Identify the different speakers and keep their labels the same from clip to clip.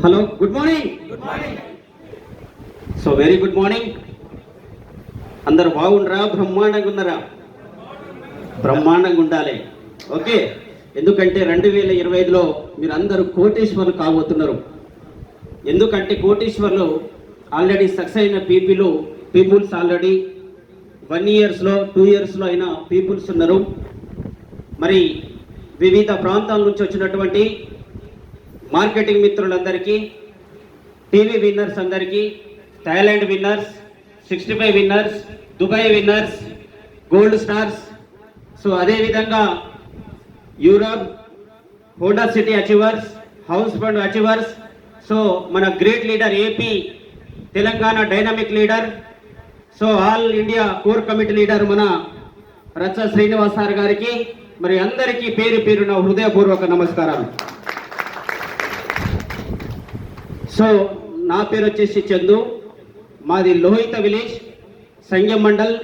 Speaker 1: Hello, good morning. So very good morning. అందరు బాగుండరా? బ్రహ్మాండంగా ఉన్నారా? బ్రహ్మాండంగా ఉండాలి. ఓకే, ఎందుకంటే 2025లో మీరు అందరూ కోటీశ్వర్లు కాబోతున్నారు. ఎందుకంటే కోటీశ్వర్లు ఆల్రెడీ సక్సెస్ అయిన పీపుల్స్ ఆల్రెడీ 1 yearsలో 2 yearsలో అయిన పీపుల్స్ ఉన్నారు. మరి వివిధ ప్రాంతాల నుంచి వచ్చినటువంటి మార్కెటింగ్ మిత్రులందరికీ, టీవీ విన్నర్స్ అందరికీ, Thailand winners, 65 winners, Dubai winners, gold stars, so అదేవిధంగా Europe, Honda City achievers, house fund achievers, so మన great leader AP Telangana dynamic leader, so all India core committee leader మన రచ్చ శ్రీనివాస్ సార్ గారికి మరి అందరికీ పేరు పేరున హృదయపూర్వక నమస్కారాలు. సో నా పేరు వచ్చేసి చందు, మాది లోహిత విలేజ్, సంగం మండల్,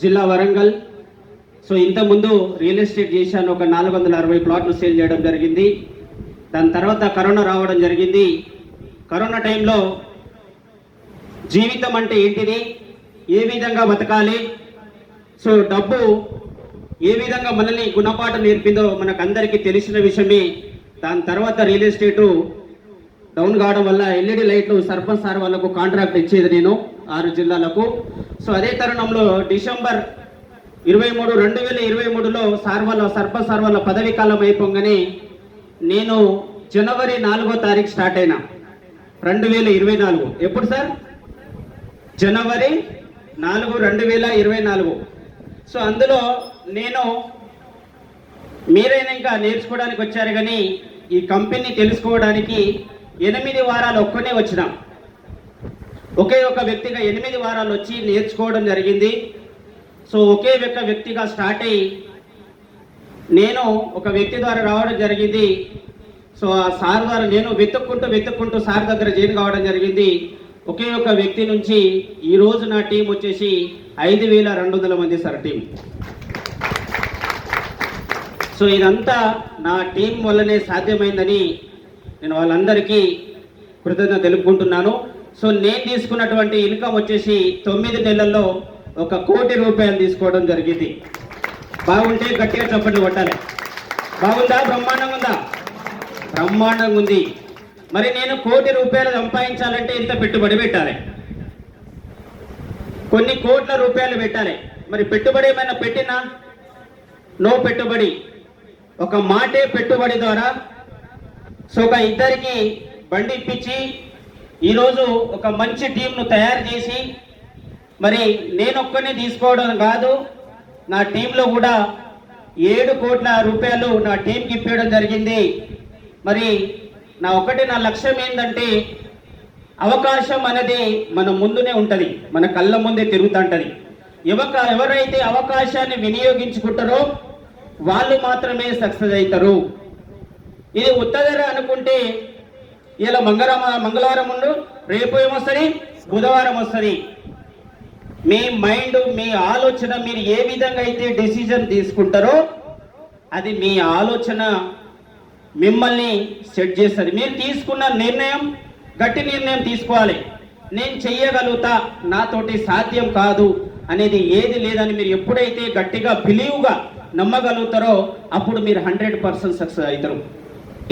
Speaker 1: జిల్లా వరంగల్. సో ఇంతకుముందు రియల్ ఎస్టేట్ చేశాను, ఒక 460 ప్లాట్లు సేల్ చేయడం జరిగింది. దాని తర్వాత కరోనా రావడం జరిగింది. కరోనా టైంలో జీవితం అంటే ఏంటిది, ఏ విధంగా బతకాలి, సో డబ్బు ఏ విధంగా మనల్ని గుణపాఠం నేర్పిందో మనకు అందరికీ తెలిసిన విషయమే. దాని తర్వాత రియల్ ఎస్టేటు డౌన్ కావడం వల్ల ఎల్ఈడి లైట్లు సర్పంచ్ సార్ వాళ్ళకు కాంట్రాక్ట్ ఇచ్చేది నేను 6 జిల్లాలకు. సో అదే తరుణంలో డిసెంబర్ 23, 2023లో సర్పంచ్ సార్ వాళ్ళ పదవీ కాలం అయిపోగానే నేను జనవరి 4వ తారీఖు స్టార్ట్ అయినా 2024. ఎప్పుడు సార్? జనవరి 4, 2024. సో అందులో నేను మీరైనా ఇంకా నేర్చుకోవడానికి వచ్చారు, కానీ ఈ కంపెనీ తెలుసుకోవడానికి 8 వారాలు ఒక్కనే వచ్చినాం. ఒకే ఒక వ్యక్తిగా 8 వారాలు వచ్చి నేర్చుకోవడం జరిగింది. సో ఒకే ఒక వ్యక్తిగా స్టార్ట్ అయ్యి నేను ఒక వ్యక్తి ద్వారా రావడం జరిగింది. సో ఆ సార్ ద్వారా నేను వెతుక్కుంటూ సార్ దగ్గర జాయిన్ కావడం జరిగింది. ఒకే ఒక వ్యక్తి నుంచి ఈరోజు నా టీం వచ్చేసి 5200 మంది సార్ టీం. సో ఇదంతా నా టీం వల్లనే సాధ్యమైందని నేను వాళ్ళందరికీ కృతజ్ఞత తెలుపుకుంటున్నాను. సో నేను తీసుకున్నటువంటి ఇన్కమ్ వచ్చేసి 9 నెలల్లో 1 కోటి రూపాయలు తీసుకోవడం జరిగింది. బాగుంటే గట్టిగా చప్పట్లు కొట్టాలి. బాగుందా? బ్రహ్మాండంగా ఉందా? బ్రహ్మాండంగా ఉంది. మరి నేను 1 కోటి రూపాయలు సంపాదించాలంటే ఇంత పెట్టుబడి పెట్టాలి, కొన్ని కోట్ల రూపాయలు పెట్టాలి. మరి పెట్టుబడి ఏమైనా పెట్టినా నో పెట్టుబడి, ఒక మాటే పెట్టుబడి ద్వారా. సో ఒక ఇద్దరికి బండి ఇప్పించి ఈరోజు ఒక మంచి టీంను తయారు చేసి, మరి నేను ఒక్కనే తీసుకోవడం కాదు, నా టీంలో కూడా 7 కోట్ల రూపాయలు నా టీంకి ఇప్పించడం జరిగింది. మరి నా లక్ష్యం ఏంటంటే అవకాశం అనేది మన ముందునే ఉంటుంది, మన కళ్ళ ముందే తిరుగుతుంటుంది. ఎవరైతే అవకాశాన్ని వినియోగించుకుంటారో వాళ్ళు మాత్రమే సక్సెస్ అవుతారు. ఇది ఉత్తదర అనుకుంటే ఇలా మంగళవారం ఉండు, రేపు ఏమొస్తుంది, బుధవారం వస్తుంది. మీ మైండ్, మీ ఆలోచన, మీరు ఏ విధంగా అయితే డెసిజన్ తీసుకుంటారో అది మీ ఆలోచన మిమ్మల్ని సెట్ చేస్తుంది. మీరు తీసుకున్న నిర్ణయం గట్టి నిర్ణయం తీసుకోవాలి. నేను చెయ్యగలుగుతా, నాతోటి సాధ్యం కాదు అనేది ఏది లేదని మీరు ఎప్పుడైతే గట్టిగా బిలీవ్గా నమ్మగలుగుతారో అప్పుడు మీరు 100% సక్సెస్ అవుతారు.